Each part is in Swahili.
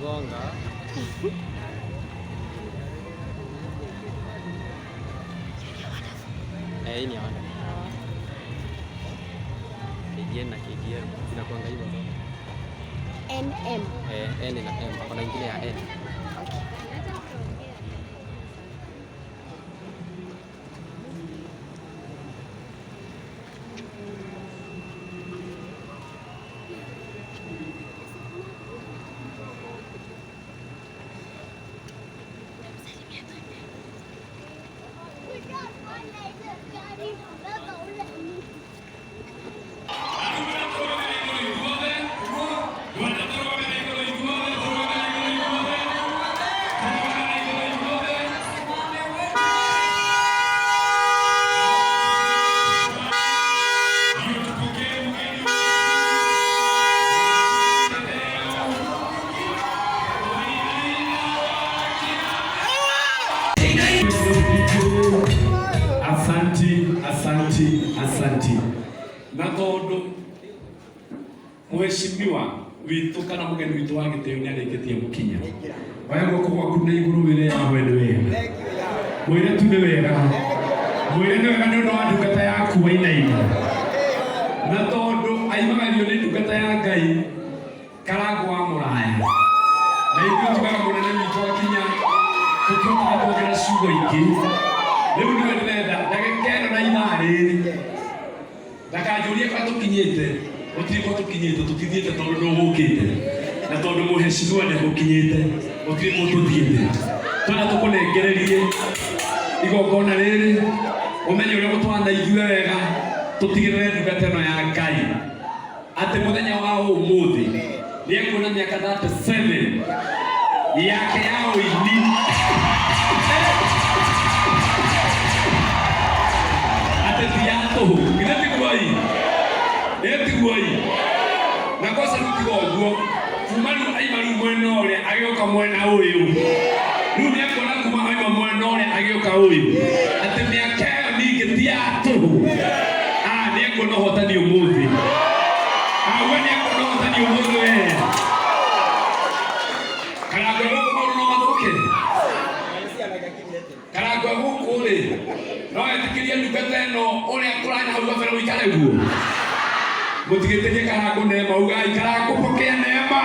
gonga. Hii ni wana. KGN na KGM zinakuanga hivyo. NM. N na M. Kuna ingine ya N. Asanti. Na tondu mheshimiwa witu kana mugeni witu wa gitio ni arikitie mukinya waya goko gwaku na iguru wire ya wendo wega mwire tu ni wega mwire ni wega ni undu wa ndungata yaku wainaina na tondu aimagario ni ndungata ya Ngai Karangũ wa Muraya na ithuĩ tugaga munene witu akinya tukiona kuongerera ciugo ingĩ riu niwe ndĩrenda ndagĩka ĩno na ithaa rĩrĩ ndakanjũrie kwa tũkinyĩte gũtirĩ kwa tũkinyĩte tũtithiĩte tondũ ndũgũkĩte na tondũ mũhecimiwa ndegũkinyĩte gũtirĩ kwa tũthiĩte twena tũkũnengererie igongona rĩrĩ ũmenye ũrĩa gũtwana ithuĩ wega tũtigĩrĩre ndungata ĩno ya Ngai atĩ mũthenya wa ũmũthĩ nĩekuona mĩaka 37 yake ya ũini Etiguoi na kosa nutigoguo kumaru aimaru mwena ore agioka mwena uyu riu ni akona kuma aima mwena ore agioka uyu ati miaka iyo ningi ti atu ni akona hotani umuthi we ni akona hotani umuthi we Karangũ guku maundu no mathuke Karangũ guku ri no etikirie ndungata ĩno uria kũranya hau gabere ũikare guo mutigĩtĩrie Karangũ neema ugai Karangũ pokea neema.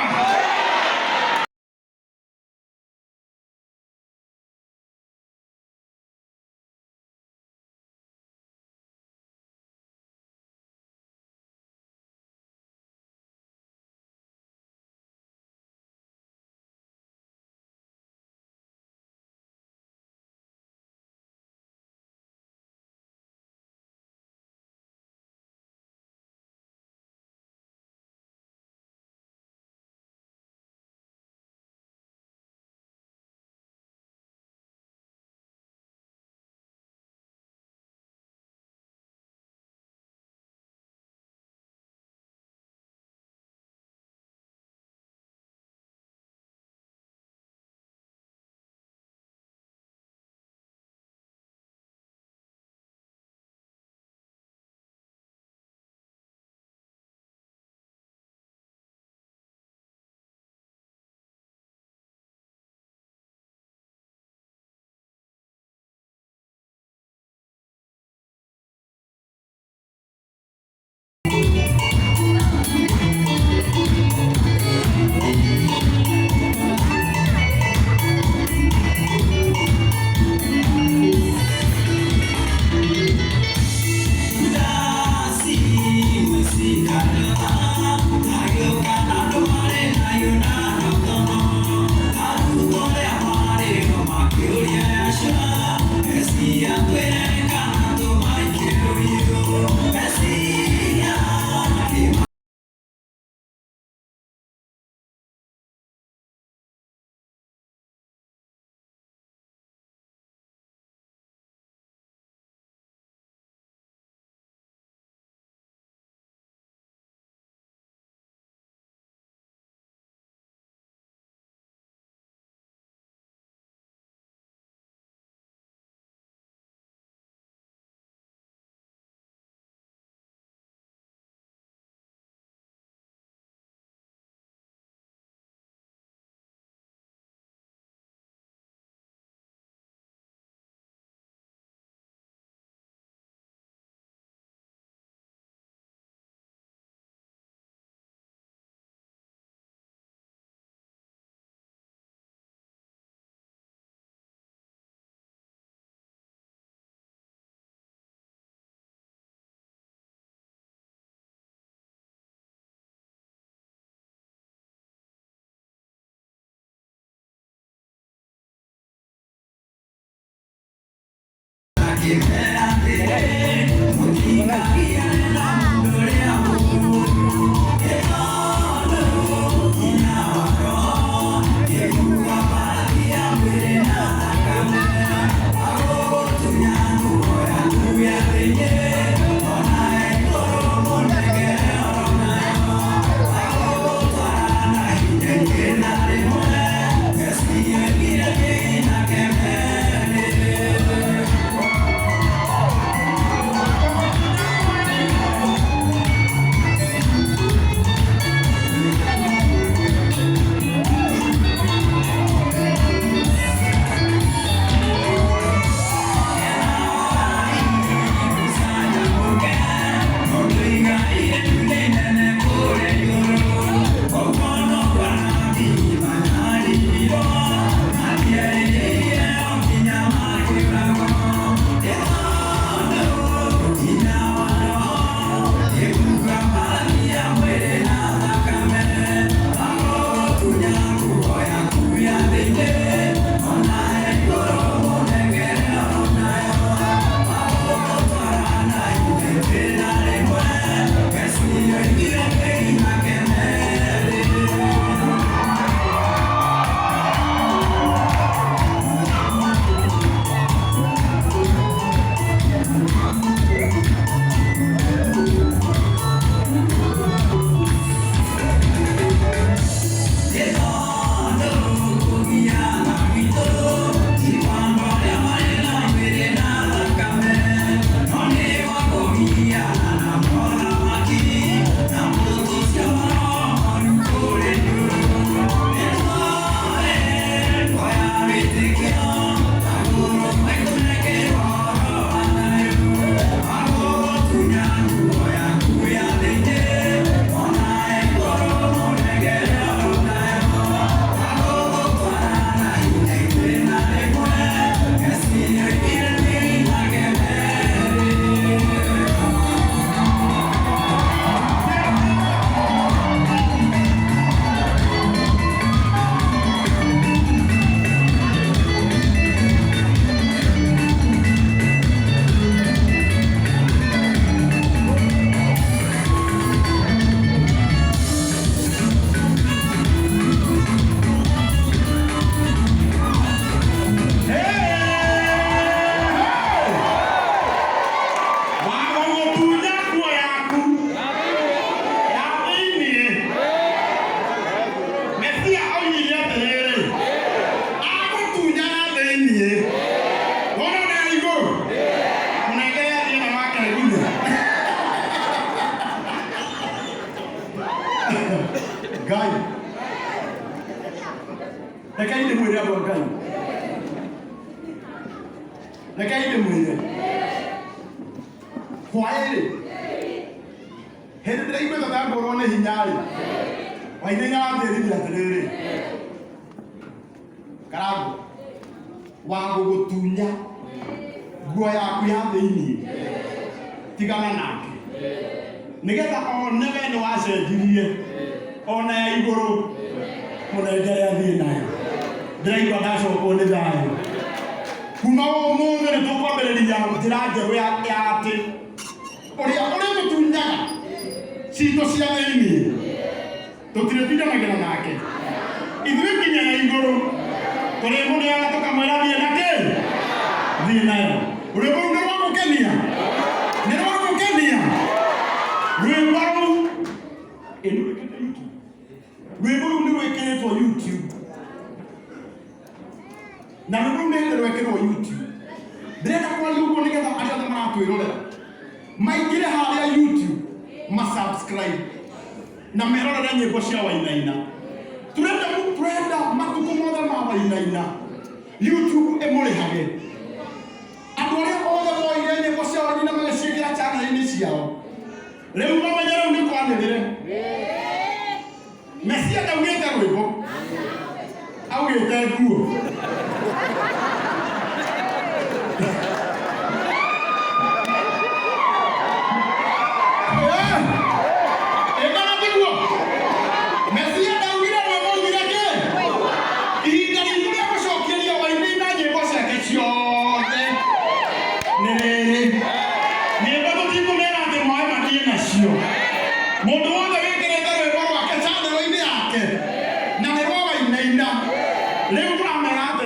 Nene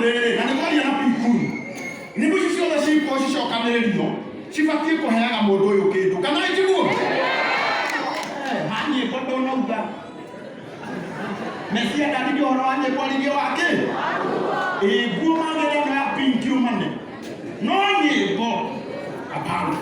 atĩrĩrĩ na nĩ mwaria na pikuru nyĩmbo ici ciothe ciĩko cicokanĩrĩrio cibatiĩ kũheaga mũndũ ũyũ kĩndũ kana njiguo ha nyĩmbo ndũnauga Mesia ndandithia ũhoro wa nyĩmbo arithio wake nguo magĩrĩano ya pinki umane no nyĩmbo hapana.